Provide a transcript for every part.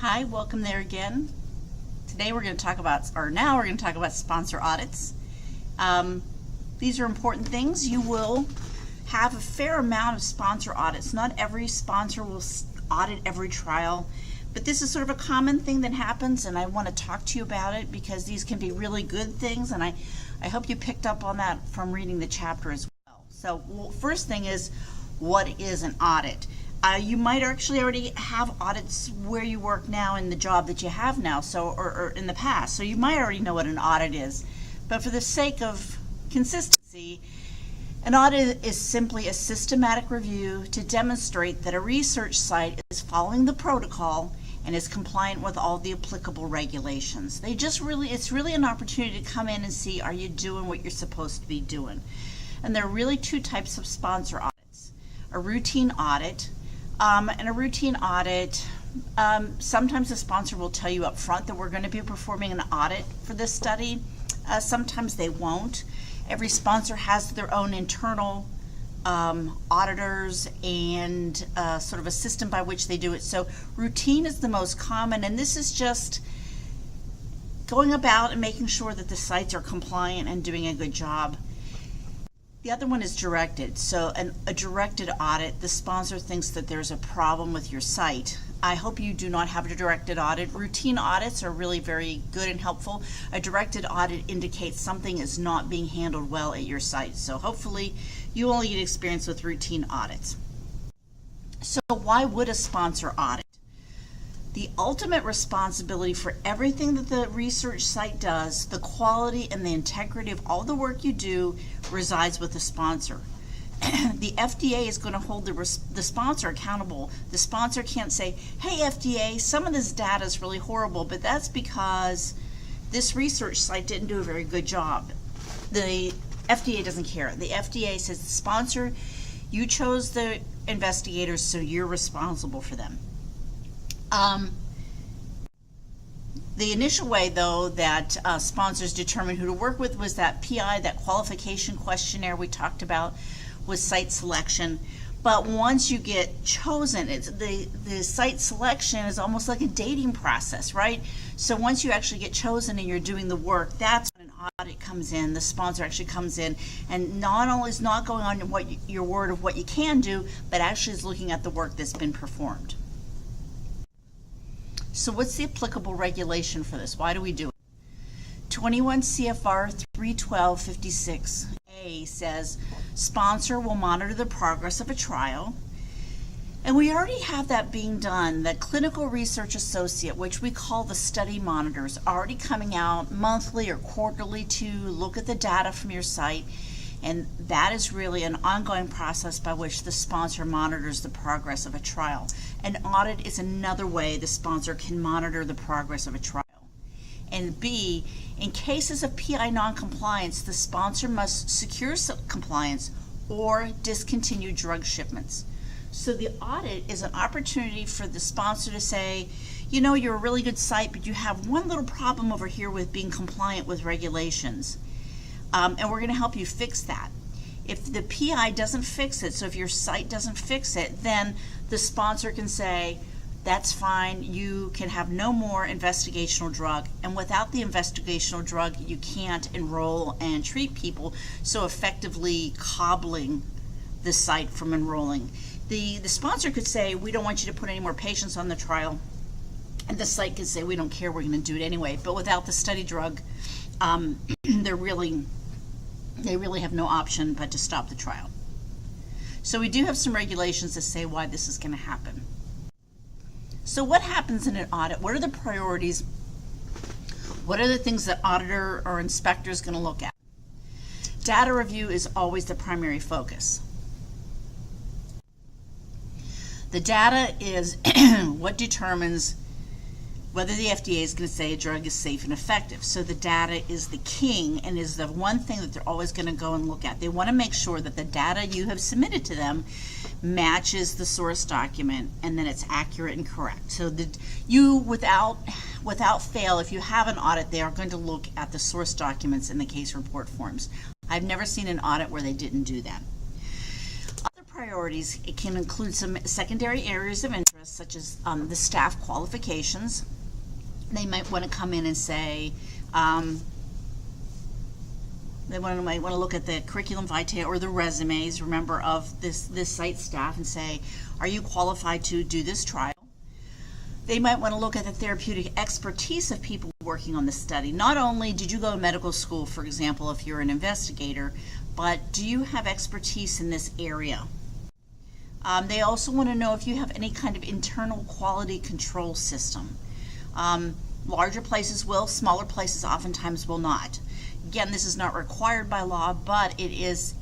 Hi, welcome there again. Today we're going to talk about, now we're going to talk about sponsor audits. These are important things. You will have a fair amount of sponsor audits. Not every sponsor will audit every trial, but this is sort of a common thing that happens, and I want to talk to you about it because these can be really good things, and I hope you picked up on that from reading the chapter as well. So, first thing is, what is an audit? You might actually already have audits where you work now in the job that you have now, or in the past, so you might already know what an audit is. But for the sake of consistency, an audit is simply a systematic review to demonstrate that a research site is following the protocol and is compliant with all the applicable regulations. It's really an opportunity to come in and see, are you doing what you're supposed to be doing? And there are really two types of sponsor audits. A routine audit, and a routine audit, sometimes the sponsor will tell you up front that we're going to be performing an audit for this study. Sometimes they won't. Every sponsor has their own internal auditors and sort of a system by which they do it. So routine is the most common, and this is just going about and making sure that the sites are compliant and doing a good job. The other one is directed. So a directed audit, the sponsor thinks that there's a problem with your site. I hope you do not have a directed audit. Routine audits are really very good and helpful. A directed audit indicates something is not being handled well at your site. So hopefully you only get experience with routine audits. So why would a sponsor audit? The ultimate responsibility for everything that the research site does, the quality and the integrity of all the work you do, resides with the sponsor. The FDA is going to hold the sponsor accountable. The sponsor can't say, hey FDA, some of this data is really horrible, but that's because this research site didn't do a very good job. The FDA doesn't care. The FDA says, the sponsor, you chose the investigators, so you're responsible for them. The initial way, though, that sponsors determine who to work with was that PI, that qualification questionnaire we talked about, was site selection. But once you get chosen, the site selection is almost like a dating process, right? So once you actually get chosen and you're doing the work, that's when an audit comes in. The sponsor actually comes in and not only is not going on your word of what you can do, but actually is looking at the work that's been performed. So what's the applicable regulation for this? Why do we do it? 21 CFR 312.56a says sponsor will monitor the progress of a trial, and we already have that being done. The clinical research associate, which we call the study monitors, already coming out monthly or quarterly to look at the data from your site, and that is really an ongoing process by which the sponsor monitors the progress of a trial. An audit is another way the sponsor can monitor the progress of a trial. And B, in cases of PI noncompliance, the sponsor must secure compliance or discontinue drug shipments. So the audit is an opportunity for the sponsor to say, you know, you're a really good site, but you have one little problem over here with being compliant with regulations. And we're going to help you fix that. If the PI doesn't fix it, so if your site doesn't fix it, then the sponsor can say, that's fine, you can have no more investigational drug, and without the investigational drug you can't enroll and treat people, so effectively cobbling the site from enrolling. The sponsor could say, we don't want you to put any more patients on the trial, and the site could say, we don't care, we're going to do it anyway. But without the study drug, they really have no option but to stop the trial. So we do have some regulations that say why this is going to happen. So what happens in an audit? What are the priorities? What are the things that auditor or inspector is going to look at? Data review is always the primary focus. The data is what determines whether the FDA is going to say a drug is safe and effective. So the data is the king and is the one thing that they're always going to go and look at. They want to make sure that the data you have submitted to them matches the source document and that it's accurate and correct. So without fail, if you have an audit, they are going to look at the source documents in the case report forms. I've never seen an audit where they didn't do that. Other priorities, it can include some secondary areas of interest. such as the staff qualifications. They might want to come in and say, they might want to look at the curriculum vitae or the resumes, remember, of this site staff and say, are you qualified to do this trial? They might want to look at the therapeutic expertise of people working on the study. Not only did you go to medical school, for example, if you're an investigator, but do you have expertise in this area? They also want to know if you have any kind of internal quality control system. Larger places will, smaller places oftentimes will not. Again, this is not required by law, but it is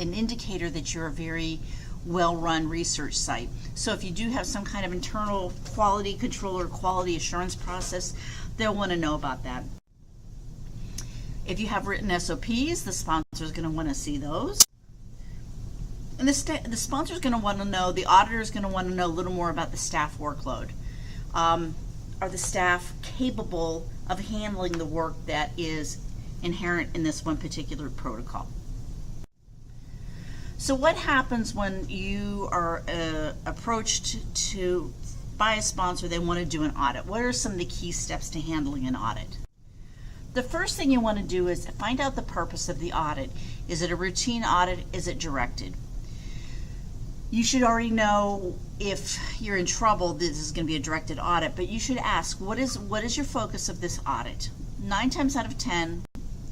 an indicator that you're a very well-run research site. So if you do have some kind of internal quality control or quality assurance process, they'll want to know about that. If you have written SOPs, the sponsor is going to want to see those. And the sponsor is going to want to know, the auditor is going to want to know a little more about the staff workload. Are the staff capable of handling the work that is inherent in this one particular protocol? So what happens when you are approached by a sponsor, they want to do an audit? What are some of the key steps to handling an audit? The first thing you want to do is find out the purpose of the audit. Is it a routine audit? Is it directed? You should already know if you're in trouble, this is going to be a directed audit, but you should ask, what is your focus of this audit? 9 times out of 10,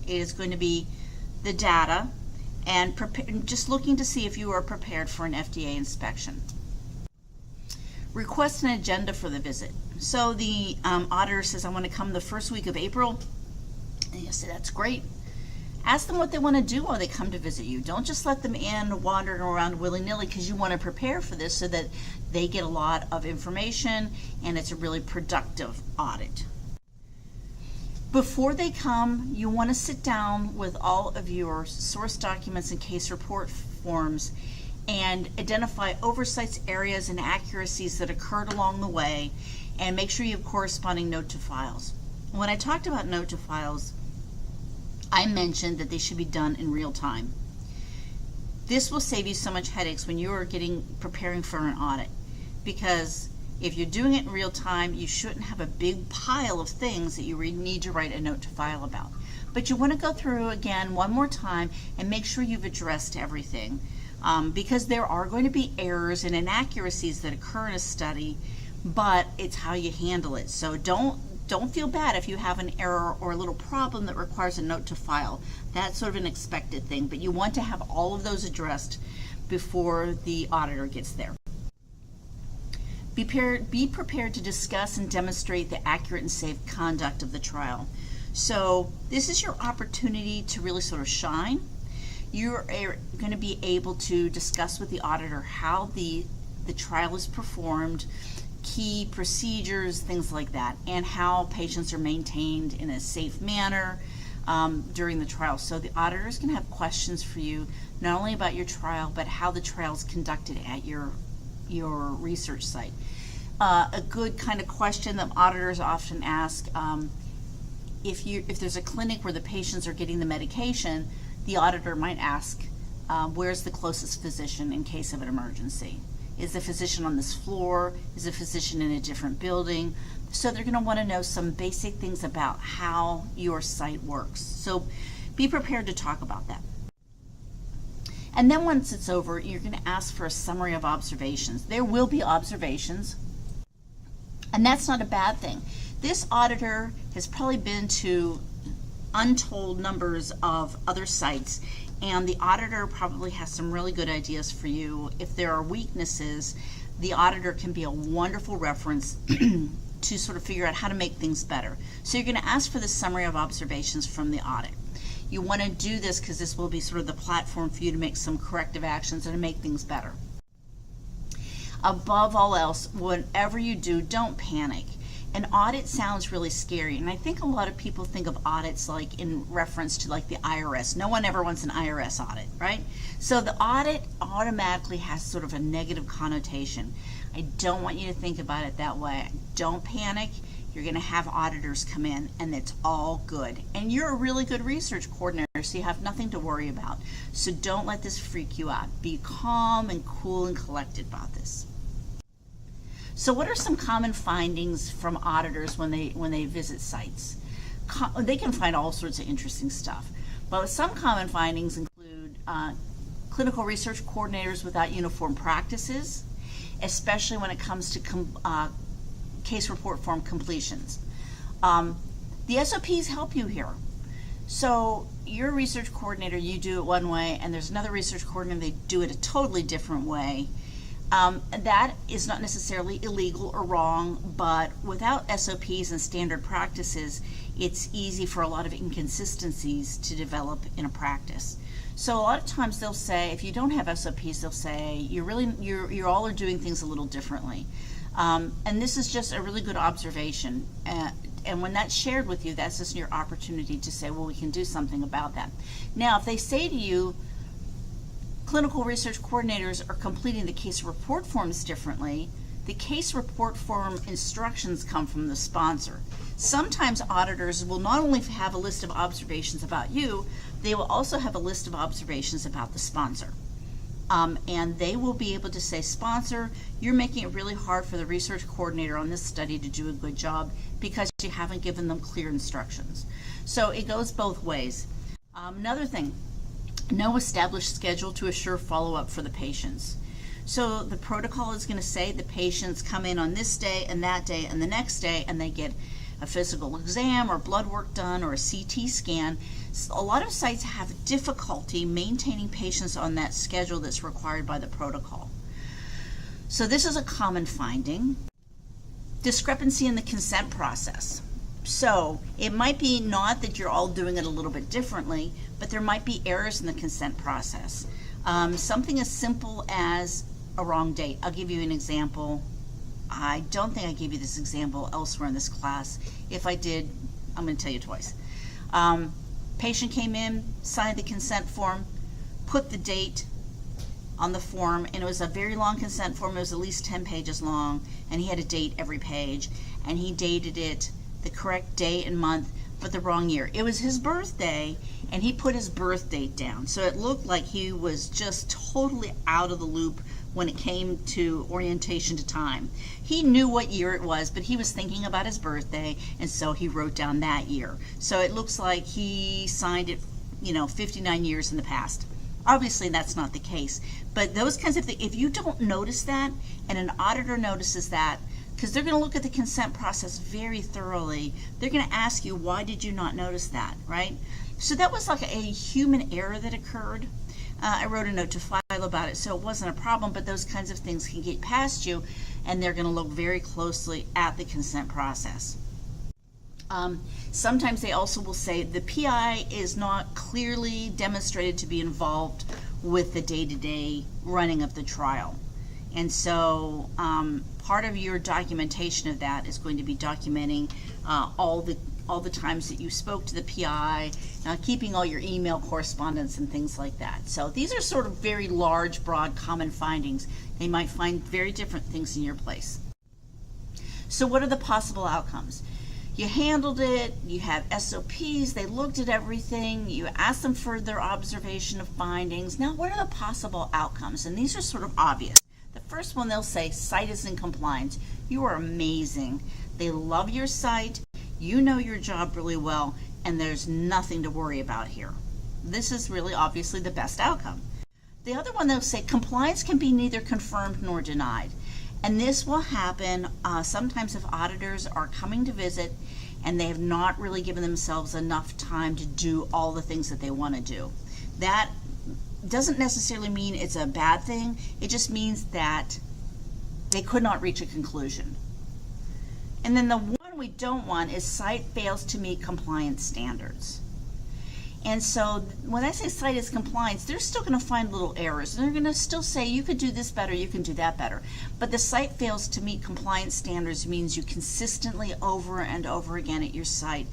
it is going to be the data and just looking to see if you are prepared for an FDA inspection. Request an agenda for the visit. So the auditor says, I want to come the first week of April. And you say, that's great. Ask them what they want to do while they come to visit you. Don't just let them in wandering around willy-nilly, because you want to prepare for this so that they get a lot of information and it's a really productive audit. Before they come, you want to sit down with all of your source documents and case report forms and identify oversights, areas, and accuracies that occurred along the way, and make sure you have corresponding note to files. When I talked about note to files, I mentioned that they should be done in real time. This will save you so much headaches when you are preparing for an audit, because if you're doing it in real time, you shouldn't have a big pile of things that you need to write a note to file about. But you want to go through again one more time and make sure you've addressed everything, because there are going to be errors and inaccuracies that occur in a study, but it's how you handle it. So don't feel bad if you have an error or a little problem that requires a note to file. That's sort of an expected thing, but you want to have all of those addressed before the auditor gets there. Be prepared to discuss and demonstrate the accurate and safe conduct of the trial. So this is your opportunity to really sort of shine. You're going to be able to discuss with the auditor how the trial is performed, key procedures, things like that, and how patients are maintained in a safe manner during the trial. So the auditor is going to have questions for you, not only about your trial, but how the trial is conducted at your research site. A good kind of question that auditors often ask, if there's a clinic where the patients are getting the medication, the auditor might ask, where's the closest physician in case of an emergency? Is the physician on this floor? Is the physician in a different building? So they're going to want to know some basic things about how your site works. So be prepared to talk about that. And then once it's over, you're going to ask for a summary of observations. There will be observations, and that's not a bad thing. This auditor has probably been to untold numbers of other sites, and the auditor probably has some really good ideas for you. If there are weaknesses, the auditor can be a wonderful reference to sort of figure out how to make things better. So you're going to ask for the summary of observations from the audit. You want to do this because this will be sort of the platform for you to make some corrective actions and to make things better. Above all else, whatever you do, don't panic. An audit sounds really scary, and I think a lot of people think of audits like in reference to like the IRS. No one ever wants an IRS audit, right? So the audit automatically has sort of a negative connotation. I don't want you to think about it that way. Don't panic. You're going to have auditors come in, and it's all good. And you're a really good research coordinator, so you have nothing to worry about. So don't let this freak you out. Be calm and cool and collected about this. So what are some common findings from auditors when they visit sites? They can find all sorts of interesting stuff, but some common findings include clinical research coordinators without uniform practices, especially when it comes to case report form completions. The SOPs help you here. So you're a research coordinator, you do it one way, and there's another research coordinator, they do it a totally different way. That is not necessarily illegal or wrong, but without SOPs and standard practices, it's easy for a lot of inconsistencies to develop in a practice. So a lot of times they'll say, if you don't have SOPs, they'll say you're all are doing things a little differently. And this is just a really good observation. And when that's shared with you, that's just your opportunity to say, well, we can do something about that. Now, if they say to you, clinical research coordinators are completing the case report forms differently, the case report form instructions come from the sponsor. Sometimes auditors will not only have a list of observations about you, they will also have a list of observations about the sponsor. And they will be able to say, sponsor, you're making it really hard for the research coordinator on this study to do a good job because you haven't given them clear instructions. So it goes both ways. Another thing, no established schedule to assure follow-up for the patients. So the protocol is going to say the patients come in on this day and that day and the next day, and they get a physical exam or blood work done or a CT scan. A lot of sites have difficulty maintaining patients on that schedule that's required by the protocol. So this is a common finding. Discrepancy in the consent process. So it might be not that you're all doing it a little bit differently, but there might be errors in the consent process. Something as simple as a wrong date. I'll give you an example. I don't think I gave you this example elsewhere in this class. If I did, I'm going to tell you twice. Patient came in, signed the consent form, put the date on the form, and it was a very long consent form. It was at least 10 pages long, and he had a date every page, and he dated it the correct day and month, but the wrong year. It was his birthday, and he put his birth date down. So it looked like he was just totally out of the loop when it came to orientation to time. He knew what year it was, but he was thinking about his birthday, and so he wrote down that year. So it looks like he signed it, 59 years in the past. Obviously, that's not the case. But those kinds of things, if you don't notice that, and an auditor notices that, because they're going to look at the consent process very thoroughly, they're going to ask you, why did you not notice that, right? So that was like a human error that occurred. I wrote a note to file about it, so it wasn't a problem, but those kinds of things can get past you, and they're going to look very closely at the consent process. Sometimes they also will say the PI is not clearly demonstrated to be involved with the day-to-day running of the trial. And so part of your documentation of that is going to be documenting all the times that you spoke to the PI, keeping all your email correspondence and things like that. So these are sort of very large, broad, common findings. They might find very different things in your place. So what are the possible outcomes? You handled it, you have SOPs, they looked at everything, you asked them for their observation of findings. Now what are the possible outcomes? And these are sort of obvious. The first one, they'll say, site is in compliance. You are amazing. They love your site. You know your job really well, and there's nothing to worry about here. This is really obviously the best outcome. The other one, they'll say compliance can be neither confirmed nor denied. And this will happen sometimes if auditors are coming to visit and they have not really given themselves enough time to do all the things that they want to do. That doesn't necessarily mean it's a bad thing. It just means that they could not reach a conclusion. And then the one we don't want is site fails to meet compliance standards. And so when I say site is compliance, they're still going to find little errors, and they're going to still say you could do this better, you can do that better. But the site fails to meet compliance standards means you consistently over and over again at your site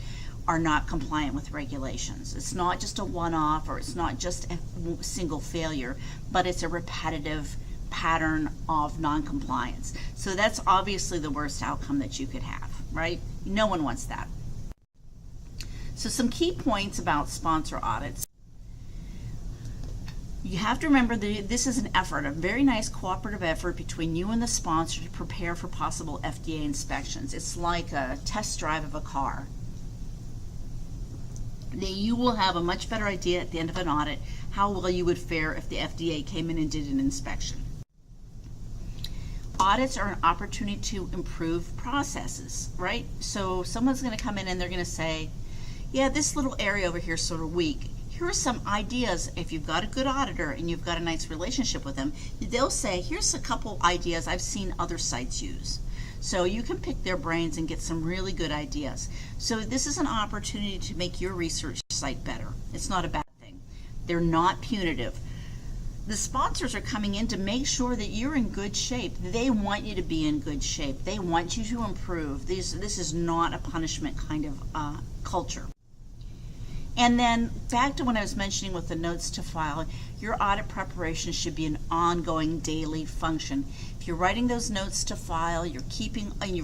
are not compliant with regulations. It's not just a one-off, or it's not just a single failure, but it's a repetitive pattern of non-compliance. So that's obviously the worst outcome that you could have, right? No one wants that. So some key points about sponsor audits. You have to remember that this is an effort, a very nice cooperative effort between you and the sponsor to prepare for possible FDA inspections. It's like a test drive of a car. Now, you will have a much better idea at the end of an audit how well you would fare if the FDA came in and did an inspection. Audits are an opportunity to improve processes, right? So someone's going to come in and they're going to say, yeah, this little area over here is sort of weak. Here are some ideas. If you've got a good auditor and you've got a nice relationship with them, they'll say, here's a couple ideas I've seen other sites use. So you can pick their brains and get some really good ideas. So this is an opportunity to make your research site better. It's not a bad thing. They're not punitive. The sponsors are coming in to make sure that you're in good shape. They want you to be in good shape. They want you to improve. This is not a punishment kind of culture. And then back to when I was mentioning with the notes to file, your audit preparation should be an ongoing daily function. If you're writing those notes to file, you're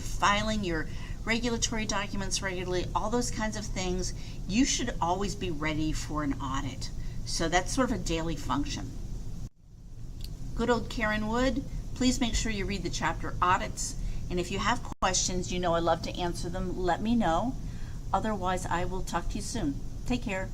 filing your regulatory documents regularly, all those kinds of things, you should always be ready for an audit. So that's sort of a daily function. Good old Karen Wood, please make sure you read the chapter Audits. And if you have questions, you know I love to answer them, let me know. Otherwise, I will talk to you soon. Take care.